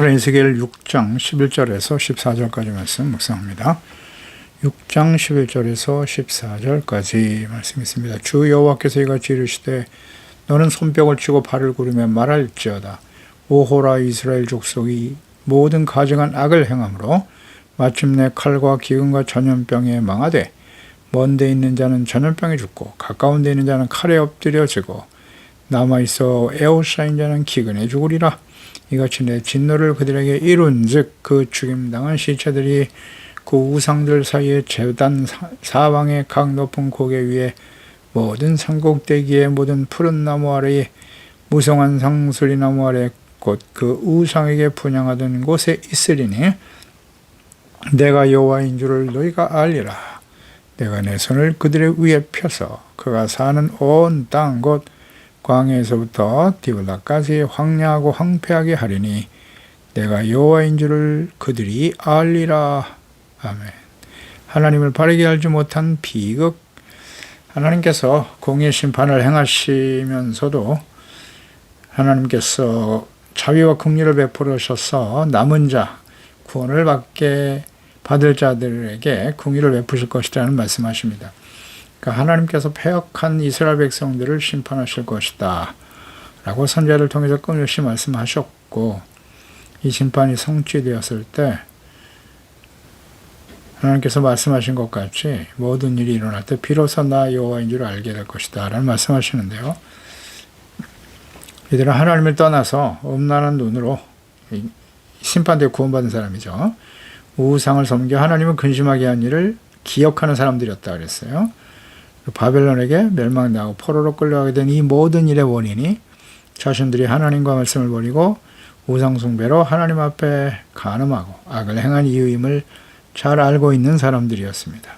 에스겔 6장 11절에서 14절까지 말씀 묵상합니다. 6장 11절에서 14절까지 말씀 있습니다. 주 여호와께서 이같이 이르시되 너는 손뼉을 치고 발을 구르며 말할지어다. 오호라 이스라엘 족속이 모든 가증한 악을 행함으로 마침내 칼과 기근과 전염병에 망하되 먼 데 있는 자는 전염병에 죽고 가까운 데 있는 자는 칼에 엎드려지고 남아있어 에워싸인 자는 기근에 죽으리라. 이같이 내 진노를 그들에게 이룬즉 그 죽임당한 시체들이 그 우상들 사이에 제단 사방의 각 높은 고개 위에 모든 산꼭대기에 모든 푸른 나무 아래에 무성한 상수리 나무 아래 곧 그 우상에게 분향하던 곳에 있으리니 내가 여호와인 줄을 너희가 알리라. 내가 내 손을 그들의 위에 펴서 그가 사는 온 땅 곧 광야에서부터 디블라까지 황량하고 황폐하게 하리니 내가 여호와인 줄을 그들이 알리라. 아멘. 하나님을 바르게 알지 못한 비극. 하나님께서 공의 심판을 행하시면서도 하나님께서 자비와 긍휼을 베풀으셔서 남은 자, 구원을 받을 자들에게 긍휼을 베푸실 것이라는 말씀하십니다. 그러니까 하나님께서 패역한 이스라엘 백성들을 심판하실 것이다 라고 선지자를 통해서 끊임없이 말씀하셨고, 이 심판이 성취되었을 때 하나님께서 말씀하신 것 같이 모든 일이 일어날 때 비로소 나 여호와인 줄 알게 될 것이다 라는 말씀하시는데요. 이들은 하나님을 떠나서 음란한 눈으로 심판되어 구원받은 사람이죠. 우상을 섬겨 하나님을 근심하게 한 일을 기억하는 사람들이었다 그랬어요. 바벨론에게 멸망당하고 포로로 끌려가게 된 이 모든 일의 원인이 자신들이 하나님과 말씀을 버리고 우상 숭배로 하나님 앞에 간음하고 악을 행한 이유임을 잘 알고 있는 사람들이었습니다.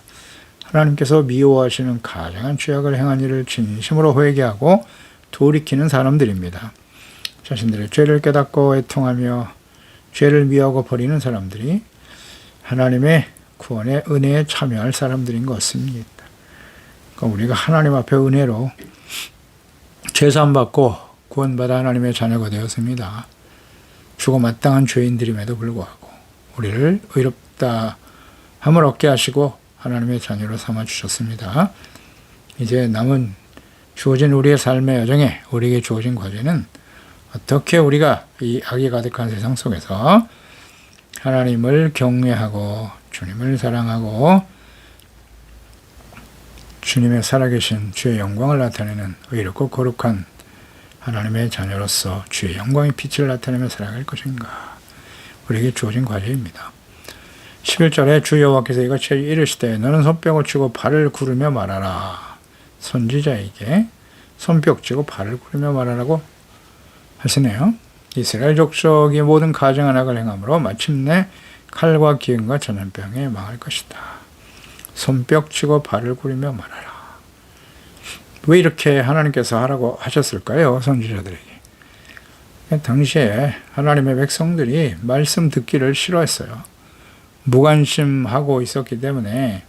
하나님께서 미워하시는 가증한 죄악을 행한 일을 진심으로 회개하고 돌이키는 사람들입니다. 자신들의 죄를 깨닫고 애통하며 죄를 미워하고 버리는 사람들이 하나님의 구원의 은혜에 참여할 사람들인 것입니다. 그러니까 우리가 하나님 앞에 은혜로 죄사함받고 구원받아 하나님의 자녀가 되었습니다. 죽어 마땅한 죄인들임에도 불구하고 우리를 의롭다 함을 얻게 하시고 하나님의 자녀로 삼아주셨습니다. 이제 남은 주어진 우리의 삶의 여정에 우리에게 주어진 과제는 어떻게 우리가 이 악이 가득한 세상 속에서 하나님을 경외하고 주님을 사랑하고 주님의 살아계신 주의 영광을 나타내는 의롭고 거룩한 하나님의 자녀로서 주의 영광의 빛을 나타내며 살아갈 것인가, 우리에게 주어진 과제입니다. 11절에 주 여호와께서 이같이 이르시되 너는 손뼉을 치고 발을 구르며 말하라. 선지자에게 손뼉 치고 발을 구르며 말하라고 하시네요. 이스라엘 족속이 모든 가증한 악을 행함으로 마침내 칼과 기근과 전염병에 망할 것이다. 손뼉 치고 발을 구르며 말하라. 왜 이렇게 하나님께서 하라고 하셨을까요? 선지자들에게. 당시에 하나님의 백성들이 말씀 듣기를 싫어했어요. 무관심하고 있었기 때문에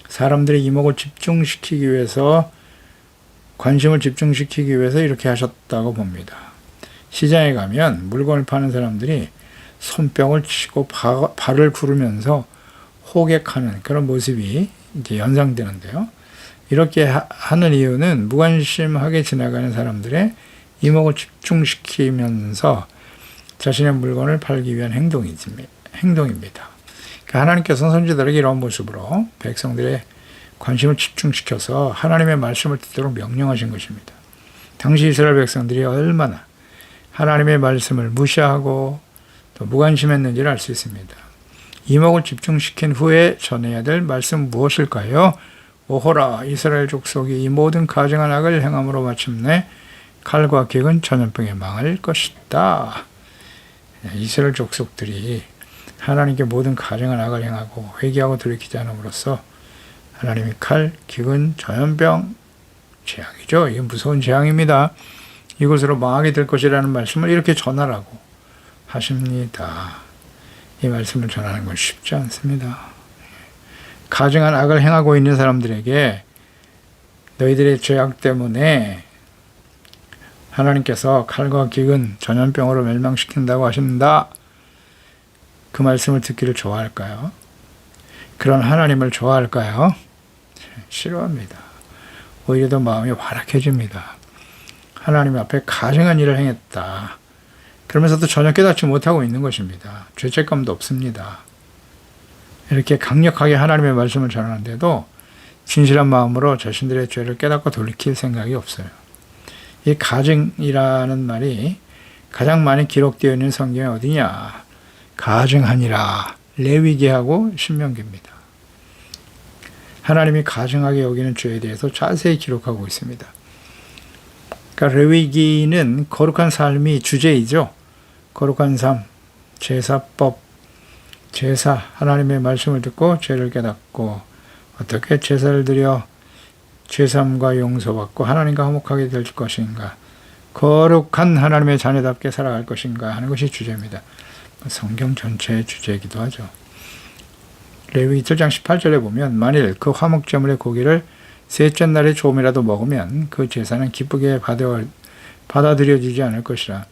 사람들의 이목을 집중시키기 위해서, 관심을 집중시키기 위해서 이렇게 하셨다고 봅니다. 시장에 가면 물건을 파는 사람들이 손뼉을 치고 발을 구르면서 호객하는 그런 모습이 이제 연상되는데요. 이렇게 하는 이유는 무관심하게 지나가는 사람들의 이목을 집중시키면서 자신의 물건을 팔기 위한 행동입니다. 그러니까 하나님께서는 선지자들에게 이런 모습으로 백성들의 관심을 집중시켜서 하나님의 말씀을 듣도록 명령하신 것입니다. 당시 이스라엘 백성들이 얼마나 하나님의 말씀을 무시하고 또 무관심했는지를 알 수 있습니다. 이목을 집중시킨 후에 전해야 될 말씀 무엇일까요? 오호라 이스라엘 족속이 이 모든 가증한 악을 행함으로 마침내 칼과 기근 전염병에 망할 것이다. 이스라엘 족속들이 하나님께 모든 가증한 악을 행하고 회개하고 돌이키지 않음으로써 하나님이 칼, 기근, 전염병, 재앙이죠. 이건 무서운 재앙입니다. 이곳으로 망하게 될 것이라는 말씀을 이렇게 전하라고 하십니다. 이 말씀을 전하는 건 쉽지 않습니다. 가증한 악을 행하고 있는 사람들에게 너희들의 죄악 때문에 하나님께서 칼과 기근, 전염병으로 멸망시킨다고 하신다. 그 말씀을 듣기를 좋아할까요? 그런 하나님을 좋아할까요? 싫어합니다. 오히려 더 마음이 완악해집니다. 하나님 앞에 가증한 일을 행했다. 그러면서도 전혀 깨닫지 못하고 있는 것입니다. 죄책감도 없습니다. 이렇게 강력하게 하나님의 말씀을 전하는데도 진실한 마음으로 자신들의 죄를 깨닫고 돌이킬 생각이 없어요. 이 가증이라는 말이 가장 많이 기록되어 있는 성경에 어디냐? 가증하니라. 레위기하고 신명기입니다. 하나님이 가증하게 여기는 죄에 대해서 자세히 기록하고 있습니다. 그러니까 레위기는 거룩한 삶이 주제이죠. 거룩한 삶, 제사법, 제사, 하나님의 말씀을 듣고 죄를 깨닫고 어떻게 제사를 드려 죄삼과 용서받고 하나님과 화목하게 될 것인가, 거룩한 하나님의 자녀답게 살아갈 것인가 하는 것이 주제입니다. 성경 전체의 주제이기도 하죠. 레위기 7장 18절에 보면 만일 그 화목제물의 고기를 셋째 날에 조금이라도 먹으면 그 제사는 기쁘게 받아들여지지 않을 것이라.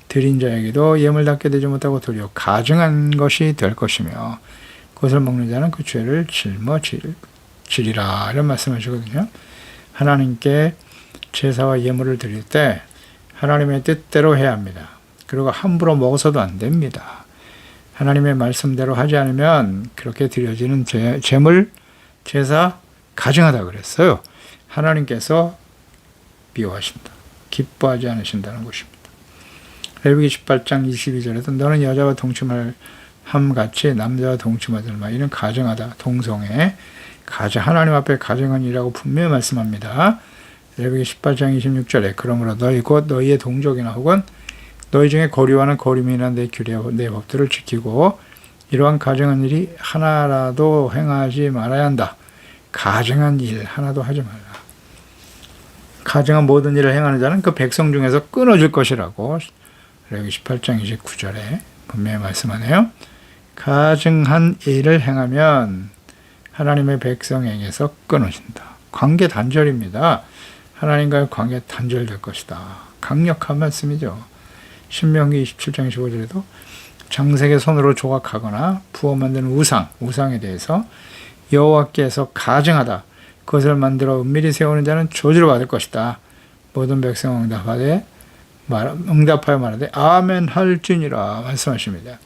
드린 자에게도 예물답게 되지 못하고 도리어 가증한 것이 될 것이며 그것을 먹는 자는 그 죄를 짊어지리라. 이런 말씀하시거든요. 하나님께 제사와 예물을 드릴 때 하나님의 뜻대로 해야 합니다. 그리고 함부로 먹어서도 안 됩니다. 하나님의 말씀대로 하지 않으면 그렇게 드려지는 제물, 제사 가증하다 그랬어요. 하나님께서 미워하신다. 기뻐하지 않으신다는 것입니다. 레위기 18장 22절에도 너는 여자와 동침할 함같이 남자와 동침하들 마. 이는 가증하다. 동성애. 하나님 앞에 가증한 일이라고 분명히 말씀합니다. 레위기 18장 26절에 그러므로 너희 곧 너희의 동족이나 혹은 너희 중에 거류하는 거류민이나 내 규례와 내 법들을 지키고 이러한 가증한 일이 하나라도 행하지 말아야 한다. 가증한 일 하나도 하지 말라. 가증한 모든 일을 행하는 자는 그 백성 중에서 끊어질 것이라고 레위기 18장 29절에 분명히 말씀하네요. 가증한 일을 행하면 하나님의 백성에게서 끊어진다. 관계 단절입니다. 하나님과의 관계 단절될 것이다. 강력한 말씀이죠. 신명기 27장 15절에도 장색의 손으로 조각하거나 부어 만드는 우상에 대해서 여호와께서 가증하다. 그것을 만들어 은밀히 세우는 자는 저주를 받을 것이다. 모든 백성 응답하여 말하되 아멘 할지니라 말씀하십니다.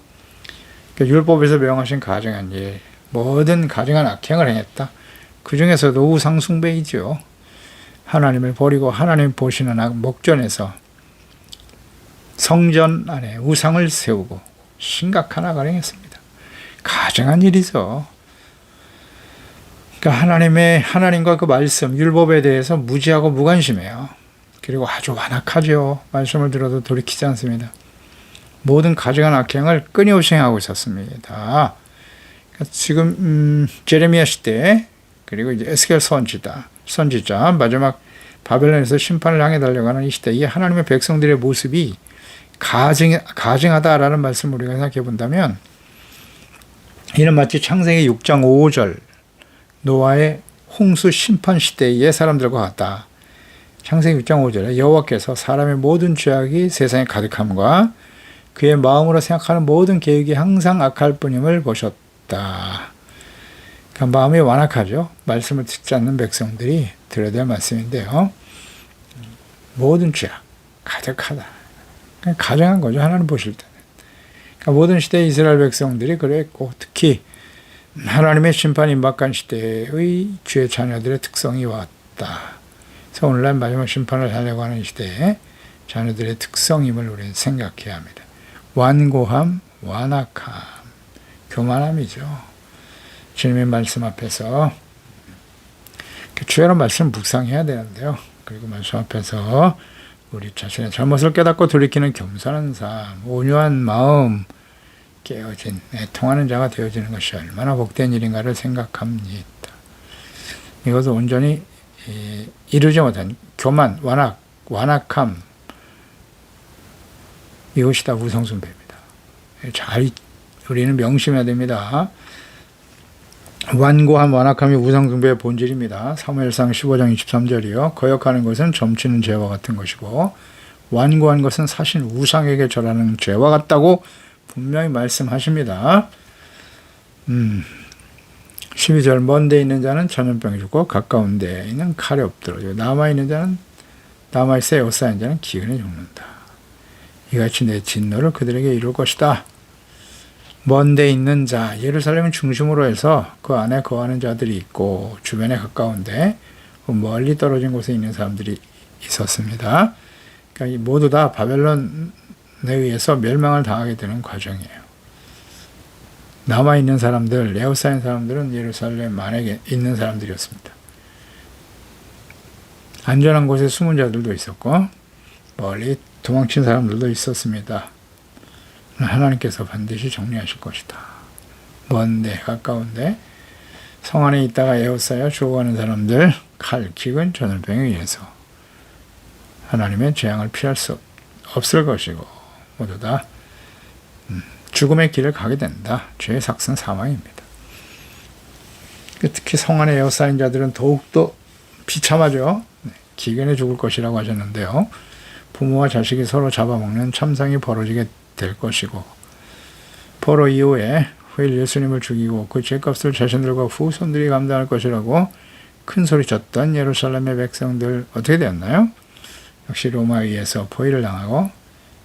그러니까 율법에서 명하신 가증한 일, 모든 가증한 악행을 행했다. 그 중에서도 우상 숭배이죠. 하나님을 버리고 하나님 보시는 목전에서 성전 안에 우상을 세우고 심각한 악을 행했습니다. 가증한 일이죠. 그러니까 하나님과 그 말씀, 율법에 대해서 무지하고 무관심해요. 그리고 아주 완악하죠. 말씀을 들어도 돌이키지 않습니다. 모든 가증한 악행을 끊임없이 행하고 있었습니다. 그러니까 지금 제레미야 시대, 그리고 이제 에스겔 선지자 마지막 바벨론에서 심판을 향해 달려가는 이 시대에 하나님의 백성들의 모습이 가증하다라는 말씀을 우리가 생각해 본다면 이는 마치 창세기 6장 5절 노아의 홍수 심판 시대의 사람들과 같다. 창세기 6장 5절에 여호와께서 사람의 모든 죄악이 세상에 가득함과 그의 마음으로 생각하는 모든 계획이 항상 악할 뿐임을 보셨다. 그러니까 마음이 완악하죠. 말씀을 듣지 않는 백성들이 들어야 될 말씀인데요. 모든 죄악 가득하다. 그냥 가증한 거죠. 하나님 보실 때는. 그러니까 모든 시대의 이스라엘 백성들이 그랬고 특히 하나님의 심판 임박한 시대의 주의 자녀들의 특성이 왔다. 그래서 오늘날 마지막 심판을 하려고 하는 시대에 자녀들의 특성임을 우리는 생각해야 합니다. 완고함, 완악함, 교만함이죠. 주님의 말씀 앞에서 주야로 말씀 묵상해야 되는데요. 그리고 말씀 앞에서 우리 자신의 잘못을 깨닫고 돌이키는 겸손한 삶, 온유한 마음, 깨어진, 통하는 자가 되어지는 것이 얼마나 복된 일인가를 생각합니다. 이것을 온전히 이루지 못한 교만, 완악함, 이것이 다 우상숭배입니다. 잘 우리는 명심해야 됩니다. 완고함, 완악함이 우상숭배의 본질입니다. 사무엘상 15장 23절이요. 거역하는 것은 점치는 죄와 같은 것이고 완고한 것은 사실 우상에게 절하는 죄와 같다고 분명히 말씀하십니다. 12절 먼 데 있는 자는 전염병이 죽고 가까운 데에 있는 칼이 없더라. 남아있는 자는 남아있어 에워싸인 자는 기근에 죽는다. 이같이 내 진노를 그들에게 이룰 것이다. 먼 데 있는 자, 예루살렘을 중심으로 해서 그 안에 거하는 자들이 있고 주변에 가까운데 멀리 떨어진 곳에 있는 사람들이 있었습니다. 그러니까 모두 다 바벨론에 의해서 멸망을 당하게 되는 과정이에요. 남아있는 사람들, 에워싸인 사람들은 예루살렘 안에 있는 사람들이었습니다. 안전한 곳에 숨은 자들도 있었고 멀리 도망친 사람들도 있었습니다. 하나님께서 반드시 정리하실 것이다. 먼데 가까운데 성 안에 있다가 에워싸여 죽어가는 사람들, 칼, 기근, 전염병에 의해서 하나님의 재앙을 피할 수 없을 것이고 모두 다 죽음의 길을 가게 된다. 죄의 삭은 사망입니다. 특히 성 안에 에워싸인 자들은 더욱더 비참하죠. 기근에 죽을 것이라고 하셨는데요. 부모와 자식이 서로 잡아먹는 참상이 벌어지게 될 것이고 포로 이후에 후일 예수님을 죽이고 그 죄값을 자신들과 후손들이 감당할 것이라고 큰 소리 쳤던 예루살렘의 백성들 어떻게 되었나요? 역시 로마에 의해서 포위를 당하고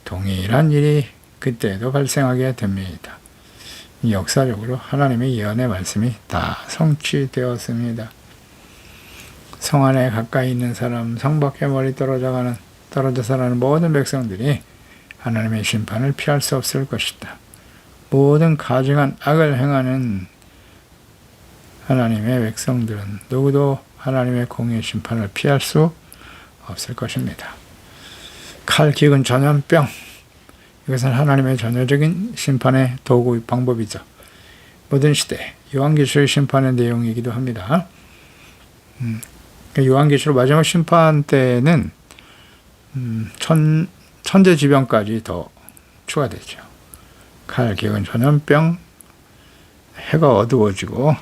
동일한 일이 그때에도 발생하게 됩니다. 역사적으로 하나님의 예언의 말씀이 다 성취되었습니다. 성 안에 가까이 있는 사람, 성 밖에 멀리 떨어져 사는 모든 백성들이 하나님의 심판을 피할 수 없을 것이다. 모든 가증한 악을 행하는 하나님의 백성들은 누구도 하나님의 공의의 심판을 피할 수 없을 것입니다. 칼, 기근, 전염병, 이것은 하나님의 전형적인 심판의 도구 방법이죠. 모든 시대 요한계시록 심판의 내용이기도 합니다. 요한계시록 마지막 심판 때는 천재지변까지 더 추가되죠. 칼, 기근, 전염병, 해가 어두워지고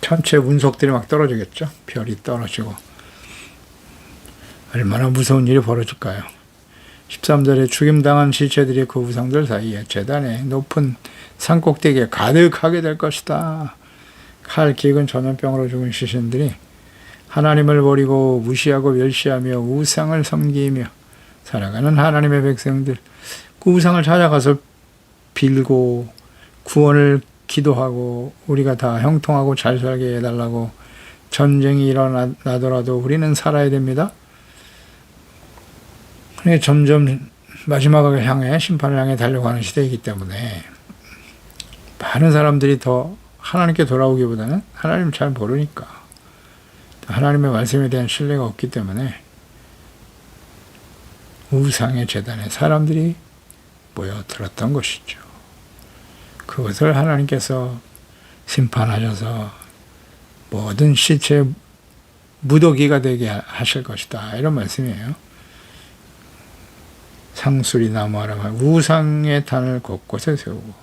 천체 운석들이 막 떨어지겠죠. 별이 떨어지고 얼마나 무서운 일이 벌어질까요? 13절에 죽임당한 시체들이 그 우상들 사이에 제단의 높은 산꼭대기에 가득하게 될 것이다. 칼, 기근, 전염병으로 죽은 시신들이 하나님을 버리고 무시하고 멸시하며 우상을 섬기며 살아가는 하나님의 백성들, 그 우상을 찾아가서 빌고 구원을 기도하고 우리가 다 형통하고 잘 살게 해달라고 전쟁이 일어나더라도 우리는 살아야 됩니다. 점점 마지막을 향해 심판을 향해 달려가는 시대이기 때문에 많은 사람들이 더 하나님께 돌아오기보다는 하나님을 잘 모르니까 하나님의 말씀에 대한 신뢰가 없기 때문에 우상의 제단에 사람들이 모여들었던 것이죠. 그것을 하나님께서 심판하셔서 모든 시체의 무더기가 되게 하실 것이다. 이런 말씀이에요. 상수리 나무하라 우상의 단을 곳곳에 세우고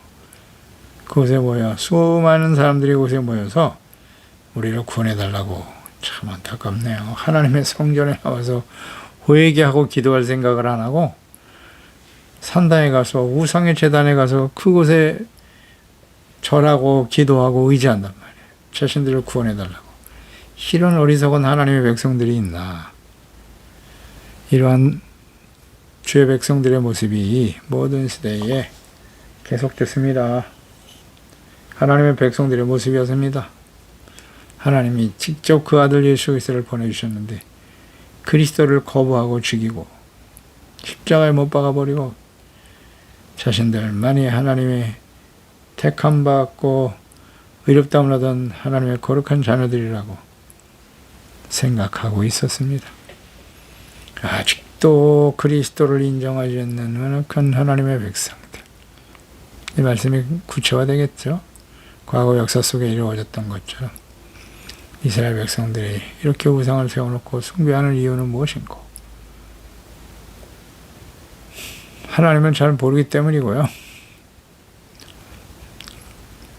그곳에 모여 수많은 사람들이 그곳에 모여서 우리를 구원해달라고. 참 안타깝네요. 하나님의 성전에 나와서 회개하고 기도할 생각을 안 하고 산당에 가서 우상의 제단에 가서 그곳에 절하고 기도하고 의지한단 말이에요. 자신들을 구원해달라고. 이런 어리석은 하나님의 백성들이 있나. 이러한 주의 백성들의 모습이 모든 시대에 계속됐습니다. 하나님의 백성들의 모습이었습니다. 하나님이 직접 그 아들 예수 그리스도를 보내주셨는데 그리스도를 거부하고 죽이고 십자가에 못 박아버리고 자신들만이 하나님의 택함 받고 의롭다함을 얻은 하나님의 거룩한 자녀들이라고 생각하고 있었습니다. 아직도 그리스도를 인정하지 않는 완악한 하나님의 백성들. 이 말씀이 구체화되겠죠. 과거 역사 속에 이루어졌던 것처럼 이스라엘 백성들이 이렇게 우상을 세워놓고 숭배하는 이유는 무엇인고? 하나님을 잘 모르기 때문이고요.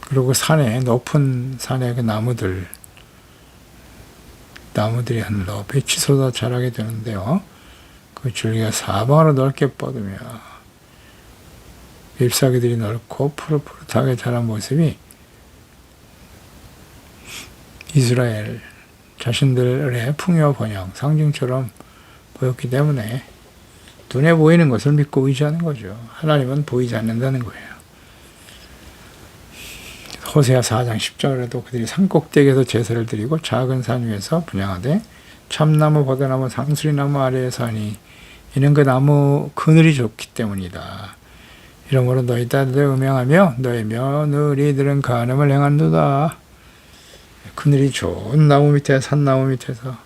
그리고 산에, 높은 산에 그 나무들이 하늘로 빛이 쏟아 자라게 되는데요. 그 줄기가 사방으로 넓게 뻗으며 잎사귀들이 넓고 푸릇푸릇하게 자란 모습이 이스라엘 자신들의 풍요 번영 상징처럼 보였기 때문에 눈에 보이는 것을 믿고 의지하는 거죠. 하나님은 보이지 않는다는 거예요. 호세아 4장 10절에도 그들이 산꼭대기에서 제사를 드리고 작은 산 위에서 분향하되 참나무, 버드나무, 상수리나무 아래에서 하니 이는 그 나무 그늘이 좋기 때문이다. 이러므로 너희 딸들 음행하며 너희 며느리들은 간음을 행한도다. 그늘이 좋은 나무 밑에 산나무 밑에서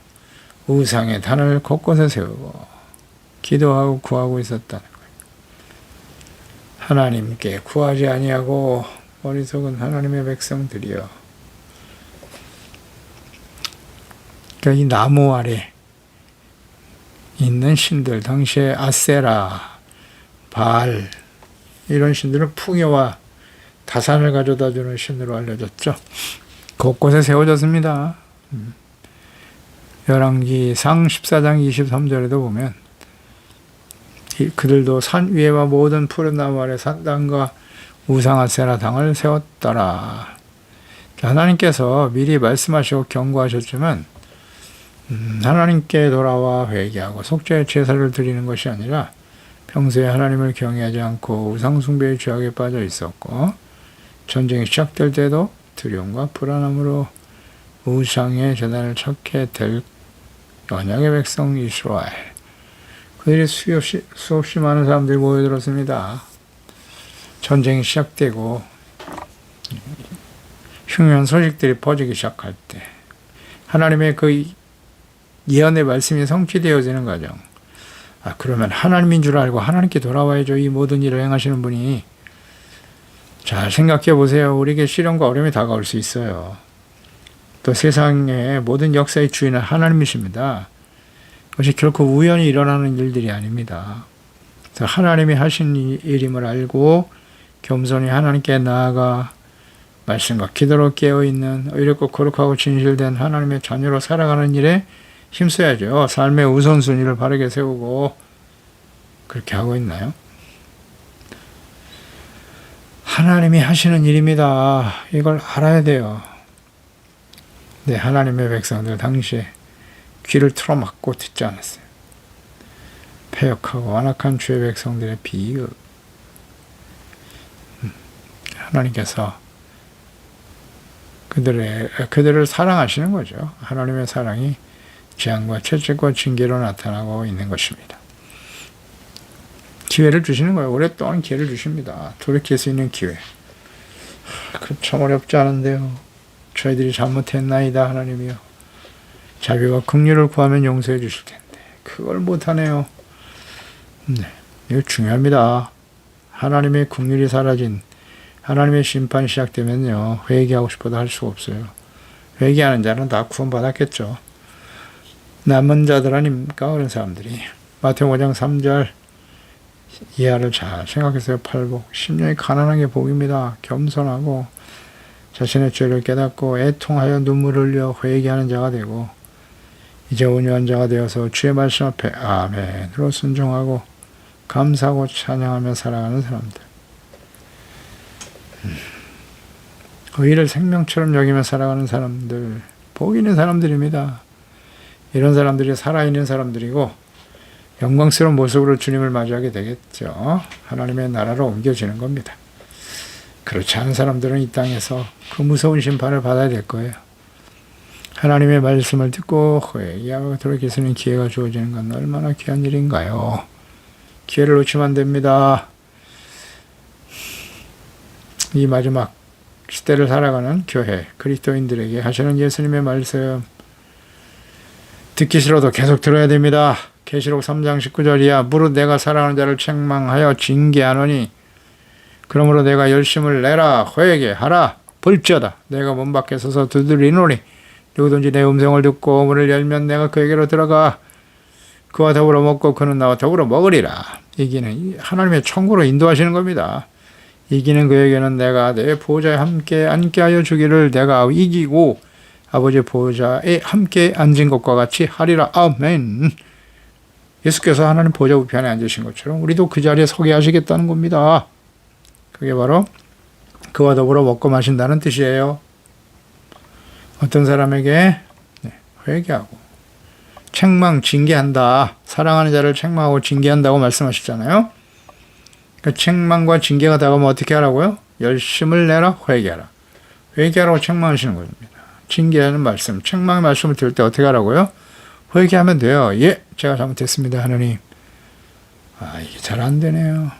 우상의 단을 곳곳에 세우고 기도하고 구하고 있었다는 거예요. 하나님께 구하지 아니하고 어리석은 하나님의 백성들이여. 그러니까 이 나무 아래 있는 신들, 당시에 아세라, 바알 이런 신들은 풍요와 다산을 가져다 주는 신으로 알려졌죠. 곳곳에 세워졌습니다. 열왕기상 14장 23절에도 보면 그들도 산 위에와 모든 푸른 나무 아래 산당과 우상 아세라 당을 세웠더라. 하나님께서 미리 말씀하시고 경고하셨지만 하나님께 돌아와 회개하고 속죄의 제사를 드리는 것이 아니라 평소에 하나님을 경외하지 않고 우상 숭배의 죄악에 빠져 있었고 전쟁이 시작될 때도 두려움과 불안함으로 우상의 제단을 찾게 될 언약의 백성 이스라엘. 그들이 수없이 많은 사람들이 모여들었습니다. 전쟁이 시작되고 흉흉한 소식들이 퍼지기 시작할 때 하나님의 그 예언의 말씀이 성취되어지는 과정. 그러면 하나님인 줄 알고 하나님께 돌아와야죠. 이 모든 일을 행하시는 분이. 잘 생각해 보세요. 우리에게 시련과 어려움이 다가올 수 있어요. 또 세상의 모든 역사의 주인은 하나님이십니다. 그것이 결코 우연히 일어나는 일들이 아닙니다. 그래서 하나님이 하신 일임을 알고 겸손히 하나님께 나아가 말씀과 기도로 깨어있는 의롭고 거룩하고 진실된 하나님의 자녀로 살아가는 일에 힘써야죠. 삶의 우선순위를 바르게 세우고 그렇게 하고 있나요? 하나님이 하시는 일입니다. 이걸 알아야 돼요. 네, 하나님의 백성들 당시에 귀를 틀어막고 듣지 않았어요. 패역하고 완악한 주의 백성들의 비극. 하나님께서 그들을 사랑하시는 거죠. 하나님의 사랑이 재앙과 채찍과 징계로 나타나고 있는 것입니다. 기회를 주시는 거예요. 오랫동안 기회를 주십니다. 돌이킬 수 있는 기회. 그 참 어렵지 않은데요. 저희들이 잘못했나이다 하나님이요. 자비와 긍휼을 구하면 용서해 주실 텐데 그걸 못하네요. 네, 이거 중요합니다. 하나님의 긍휼이 사라진 하나님의 심판이 시작되면요. 회개하고 싶어도 할 수가 없어요. 회개하는 자는 다 구원받았겠죠. 남은 자들 아닙니까? 그런 사람들이. 마태복음 5장 3절 이하를 잘 생각해서요. 팔복. 심령이 가난한 게 복입니다. 겸손하고 자신의 죄를 깨닫고 애통하여 눈물을 흘려 회개하는 자가 되고 이제 온유한 자가 되어서 주의 말씀 앞에 아멘으로 순종하고 감사하고 찬양하며 살아가는 사람들. 의를 생명처럼 여기며 살아가는 사람들, 복 있는 사람들입니다. 이런 사람들이 살아있는 사람들이고 영광스러운 모습으로 주님을 맞이하게 되겠죠. 하나님의 나라로 옮겨지는 겁니다. 그렇지 않은 사람들은 이 땅에서 그 무서운 심판을 받아야 될 거예요. 하나님의 말씀을 듣고 회개하고 돌이킬 수 있는 기회가 주어지는 건 얼마나 귀한 일인가요. 기회를 놓치면 안 됩니다. 이 마지막 시대를 살아가는 교회, 그리스도인들에게 하시는 예수님의 말씀 듣기 싫어도 계속 들어야 됩니다. 계시록 3장 19절이야. 무릇 내가 사랑하는 자를 책망하여 징계하노니 그러므로 내가 열심을 내라 회개하라 볼지어다 내가 문 밖에 서서 두드리노니 누구든지 내 음성을 듣고 문을 열면 내가 그에게로 들어가 그와 더불어 먹고 그는 나와 더불어 먹으리라. 이기는 하나님의 천국으로 인도하시는 겁니다. 이기는 그에게는 내가 내 보좌에 함께 앉게 하여 주기를 내가 이기고 아버지 보좌에 함께 앉은 것과 같이 하리라. 아멘. 예수께서 하나님 보좌 우편에 앉으신 것처럼 우리도 그 자리에 서게 하시겠다는 겁니다. 그게 바로 그와 더불어 먹고 마신다는 뜻이에요. 어떤 사람에게 회개하고 책망, 징계한다. 사랑하는 자를 책망하고 징계한다고 말씀하셨잖아요. 그 책망과 징계가 다가오면 어떻게 하라고요? 열심을 내라, 회개하라. 회개하라고 책망하시는 겁니다. 징계하는 말씀, 책망의 말씀을 들을 때 어떻게 하라고요? 회개하면 돼요. 예, 제가 잘못했습니다, 하느님. 이게 잘 안 되네요.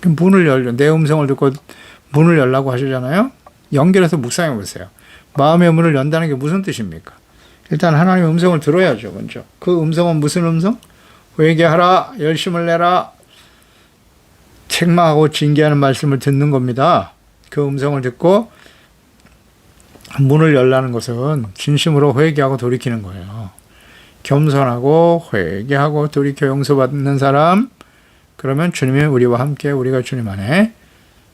문을 열려, 내 음성을 듣고 문을 열라고 하시잖아요. 연결해서 묵상해 보세요. 마음의 문을 연다는 게 무슨 뜻입니까? 일단 하나님의 음성을 들어야죠, 먼저. 그 음성은 무슨 음성? 회개하라, 열심을 내라, 책망하고 징계하는 말씀을 듣는 겁니다. 그 음성을 듣고 문을 열라는 것은 진심으로 회개하고 돌이키는 거예요. 겸손하고 회개하고 돌이켜 용서받는 사람, 그러면 주님이 우리와 함께 우리가 주님 안에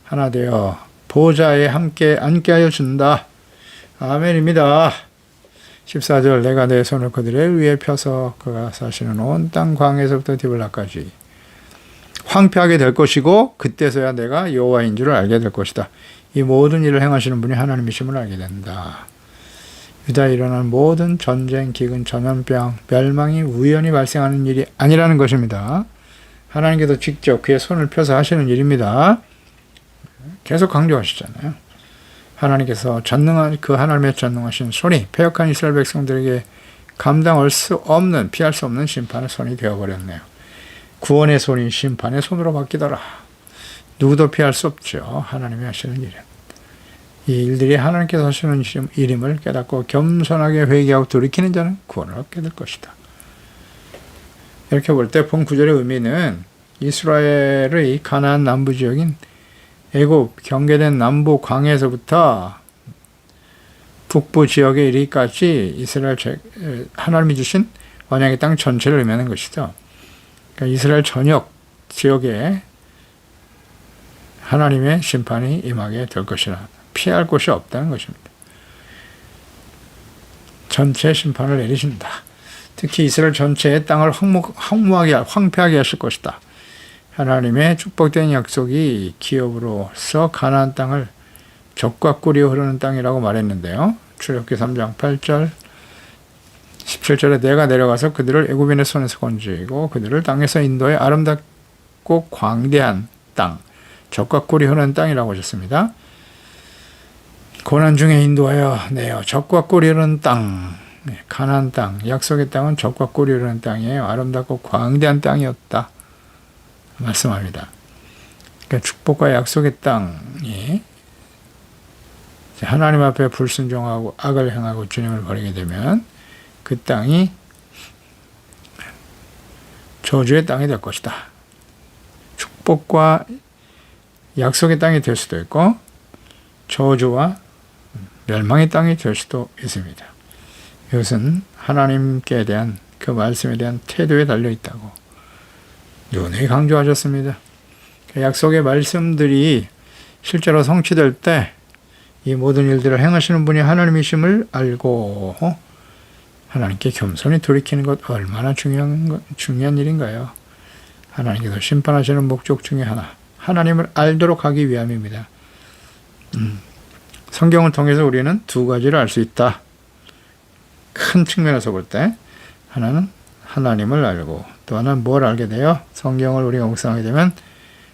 하나 되어 보좌에 함께 앉게 하여 준다. 아멘입니다. 14절 내가 내 손을 그들의 위에 펴서 그가 사시는 온 땅 광에서부터 디블라까지 황폐하게 될 것이고 그때서야 내가 여호와인 줄을 알게 될 것이다. 이 모든 일을 행하시는 분이 하나님이심을 알게 된다. 유다에 일어난 모든 전쟁, 기근, 전염병, 멸망이 우연히 발생하는 일이 아니라는 것입니다. 하나님께서 직접 그의 손을 펴서 하시는 일입니다. 계속 강조하시잖아요. 하나님께서 전능한 그 하나님의 전능하신 손이 패역한 이스라엘 백성들에게 감당할 수 없는, 피할 수 없는 심판의 손이 되어버렸네요. 구원의 손이 심판의 손으로 바뀌더라. 누구도 피할 수 없죠. 하나님이 하시는 일은. 이 일들이 하나님께서 하시는 일임을 깨닫고 겸손하게 회개하고 돌이키는 자는 구원을 얻게 될 것이다. 이렇게 볼 때 본 구절의 의미는 이스라엘의 가나안 남부 지역인 애굽 경계된 남부 광야에서부터 북부 지역에 이르기까지 이스라엘 하나님이 주신 언약의 땅 전체를 의미하는 것이죠. 그러니까 이스라엘 전역 지역에 하나님의 심판이 임하게 될 것이라 피할 곳이 없다는 것입니다. 전체 심판을 내리신다. 특히 이스라엘 전체의 땅을 황폐하게 하실 것이다. 하나님의 축복된 약속이 기업으로서 가나안 땅을 젖과 꿀이 흐르는 땅이라고 말했는데요. 출애굽기 3장 8절 17절에 내가 내려가서 그들을 애굽인의 손에서 건지고 그들을 땅에서 인도해 아름답고 광대한 땅, 젖과 꿀이 흐르는 땅이라고 하셨습니다. 고난 중에 인도하여 내어 젖과 꿀이 흐르는 땅, 가나안 땅, 약속의 땅은 젖과 꿀이 흐르는 땅이에요. 아름답고 광대한 땅이었다 말씀합니다. 그러니까 축복과 약속의 땅이 하나님 앞에 불순종하고 악을 행하고 주님을 버리게 되면 그 땅이 저주의 땅이 될 것이다. 축복과 약속의 땅이 될 수도 있고 저주와 멸망의 땅이 될 수도 있습니다. 이것은 하나님께 대한 그 말씀에 대한 태도에 달려 있다고 누누이 강조하셨습니다. 그 약속의 말씀들이 실제로 성취될 때 이 모든 일들을 행하시는 분이 하나님이심을 알고 하나님께 겸손히 돌이키는 것 얼마나 중요한 일인가요? 하나님께서 심판하시는 목적 중에 하나, 하나님을 알도록 하기 위함입니다. 성경을 통해서 우리는 두 가지를 알 수 있다. 큰 측면에서 볼 때 하나는 하나님을 알고 또 하나는 뭘 알게 돼요? 성경을 우리가 묵상하게 되면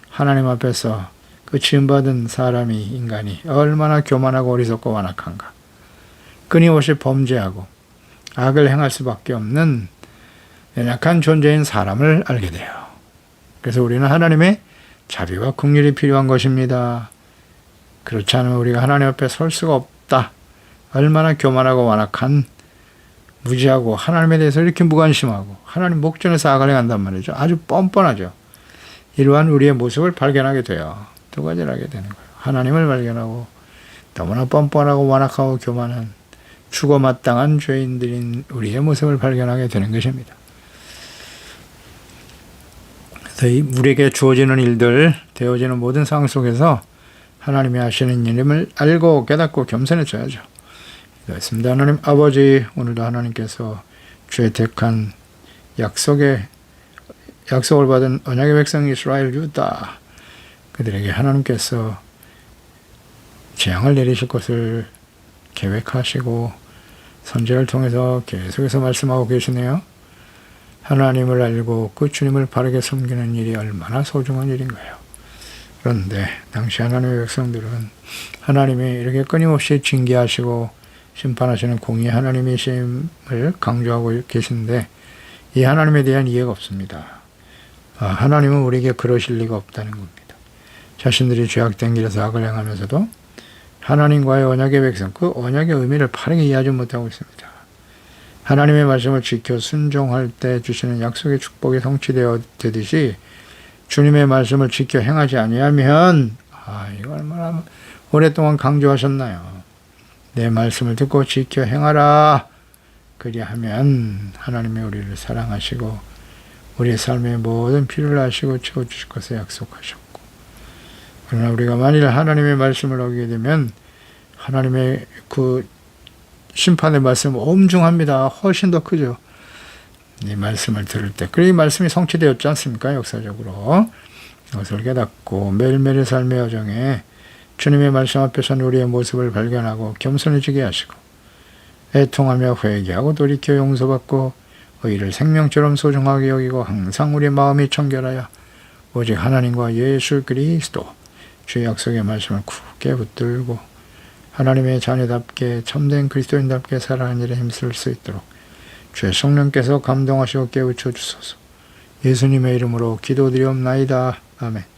하나님 앞에서 그 지음받은 사람이 인간이 얼마나 교만하고 어리석고 완악한가. 끊임없이 범죄하고 악을 행할 수밖에 없는 연약한 존재인 사람을 알게 돼요. 그래서 우리는 하나님의 자비와 긍휼이 필요한 것입니다. 그렇지 않으면 우리가 하나님 앞에 설 수가 없다. 얼마나 교만하고 완악한 무지하고 하나님에 대해서 이렇게 무관심하고 하나님 목전에서 악을 행한단 말이죠. 아주 뻔뻔하죠. 이러한 우리의 모습을 발견하게 돼요. 두 가지를 하게 되는 거예요. 하나님을 발견하고 너무나 뻔뻔하고 완악하고 교만한 죽어마땅한 죄인들인 우리의 모습을 발견하게 되는 것입니다. 그래서 우리에게 주어지는 일들, 되어지는 모든 상황 속에서 하나님이 하시는 일임을 알고 깨닫고 겸손해져야죠. 그렇습니다. 하나님 아버지, 오늘도 하나님께서 주의 택한 약속을 받은 언약의 백성 이스라엘 유다, 그들에게 하나님께서 재앙을 내리실 것을 계획하시고 선지자를 통해서 계속해서 말씀하고 계시네요. 하나님을 알고 그 주님을 바르게 섬기는 일이 얼마나 소중한 일인가요? 그런데 당시 하나님의 백성들은 하나님이 이렇게 끊임없이 징계하시고 심판하시는 공의 하나님이심을 강조하고 계신데 이 하나님에 대한 이해가 없습니다. 하나님은 우리에게 그러실 리가 없다는 겁니다. 자신들이 죄악된 길에서 악을 행하면서도 하나님과의 언약의 백성, 그 언약의 의미를 바르게 이해하지 못하고 있습니다. 하나님의 말씀을 지켜 순종할 때 주시는 약속의 축복이 성취되듯이 주님의 말씀을 지켜 행하지 아니하면 이거 얼마나 오랫동안 강조하셨나요? 내 말씀을 듣고 지켜 행하라. 그리하면 하나님이 우리를 사랑하시고 우리의 삶의 모든 필요를 아시고 채워주실 것을 약속하셨고, 그러나 우리가 만일 하나님의 말씀을 어기게 되면 하나님의 그 심판의 말씀은 엄중합니다. 훨씬 더 크죠. 이 말씀을 들을 때, 그래 이 말씀이 성취되었지 않습니까? 역사적으로 이것을 깨닫고 매일매일의 삶의 여정에 주님의 말씀 앞에서는 우리의 모습을 발견하고 겸손해지게 하시고 애통하며 회개하고 돌이켜 용서받고 의를 생명처럼 소중하게 여기고 항상 우리의 마음이 청결하여 오직 하나님과 예수 그리스도 주의 약속의 말씀을 굳게 붙들고 하나님의 자녀답게 참된 그리스도인답게 살아가는 일에 힘쓸 수 있도록 주의 성령께서 감동하시고 깨우쳐 주소서. 예수님의 이름으로 기도드리옵나이다. 아멘.